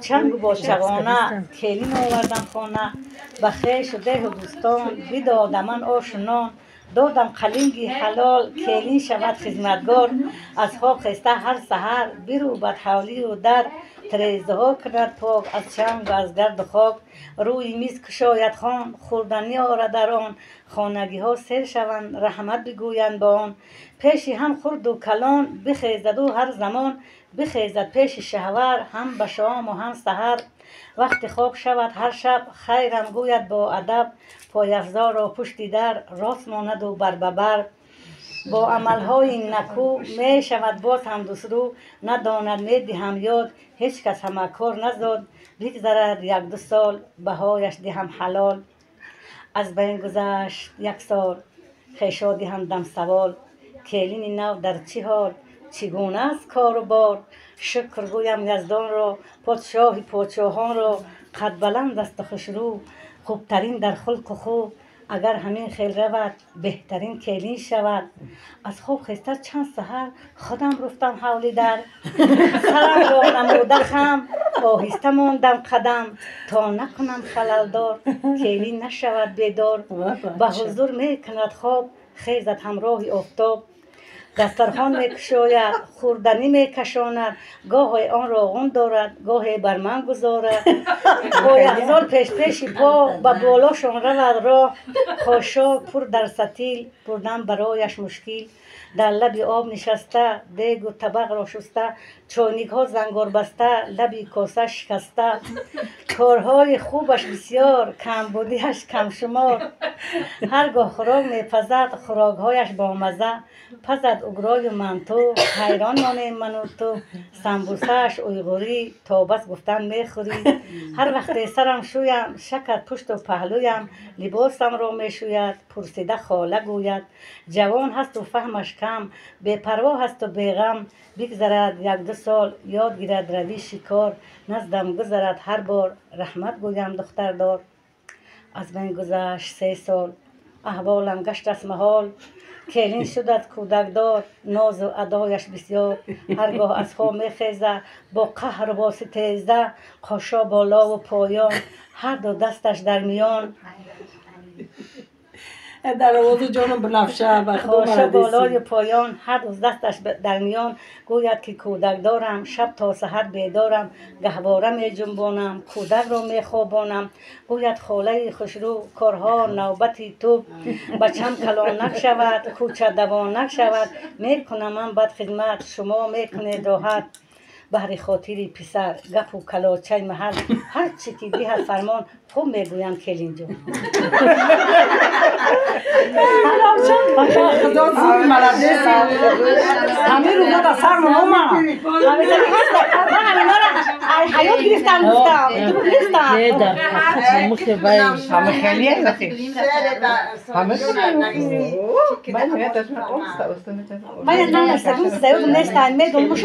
چنگ و با چغانه کلین آوردم خانه به خویش و ده و دوستان بدادم من آش و نان دادم قلینگی حلال کلین شود خدمتگار از خواب خسته هر سحر برو بدحالی و در تریزده ها کند پاک از چنگ و از گرد و خاک روی میز کشاید خان خوردنی آرد در آن خانگی ها سیر شوند رحمت بگویند با آن پیشی هم خرد و کلان بخیزد و هر زمان بخیزد پیش شهور هم به شام و هم سحر وقتی خواب شود هر شب خیرم گوید با ادب پای افزار و پشتی در راست ماند و بر به بر با عملهای نکو می شود باز هم دوسرو نداند می دهم یاد هیچ کس همه کار نزاد بگذرد یک دو سال بهایش دهم حلال از بین گذشت یک سال خویشا دهم دم سوال کلین نو در چه حال چگونه است کار و بار شکر گویم یزدان را پادشاه پادشاهان را قد بلند است و خوشرو خوبترین در خلق و خو اگر همین خیل رود بهترین کلین شود از خواب خسته چند سحر خودم رفتم حولی در سرم را نموده خم آهسته ماندم قدم تا نکنم خللدار کلین نشود بیدار به حضور می کند خواب خیزد همراه آفتاب دسترخوان می کشاید خوردنی می کشاند گاهی آن را غم دارد گاهی بر من گذارد با یک سال پیش پیش پا به بالاشان رود راه خاشاک پر در ستیل بردن برایش مشکل در لب آب نشسته دیگ و طبق را شسته چاینک ها زنگار بسته لبی کاسه شکسته کارهای خوبش بسیار کم بودیش کم شمار هرگاه خوراک میپزد خوراکهایش با مزه پزد اگرای و منتو حیران مانیم من و تو سمبوسهش اویغوری تا بس گفتن میخوری هر وقت سرم شویم شکر پشت و پهلویم لباسم را میشوید پرسیده خاله گوید جوان هست و فهمش کم بی‌پروا هست و بیغم بگذرد یک دو سال یاد گیرد روی شکار نزدم گذرد هر بار رحمت گویم دختردار از بین گذشت 3 سال احوالم گشت است محال کلین شدت کودکدار ناز و ادایش بسیار هرگاه از خواب میخیزه با قهر و با ستیزه خاشا بالا و پایان هر دو دستش در میان در آواز جانم بنفشه خاشا بالای پایان هر دو دستش در میان گوید که کودک دارم شب تا سحر بیدارم گهواره می جنبانم کودک را می خوابانم گوید خاله خوشرو کارها نوبتی تو بچم کلانک شود کوچه دوانک شود می کنم من بد خدمت شما می کنید راحت بهر خاطری پسر گپ و کلاچه محل هر چی که دیه فرمان خوب میگویم کلین جون خدا زیر ملده همه رو داد از سر منومه حیات گرفتم گفتم تو گرفتم همه خیلی هستی همه من نستم سيد الناس تعمدوا مش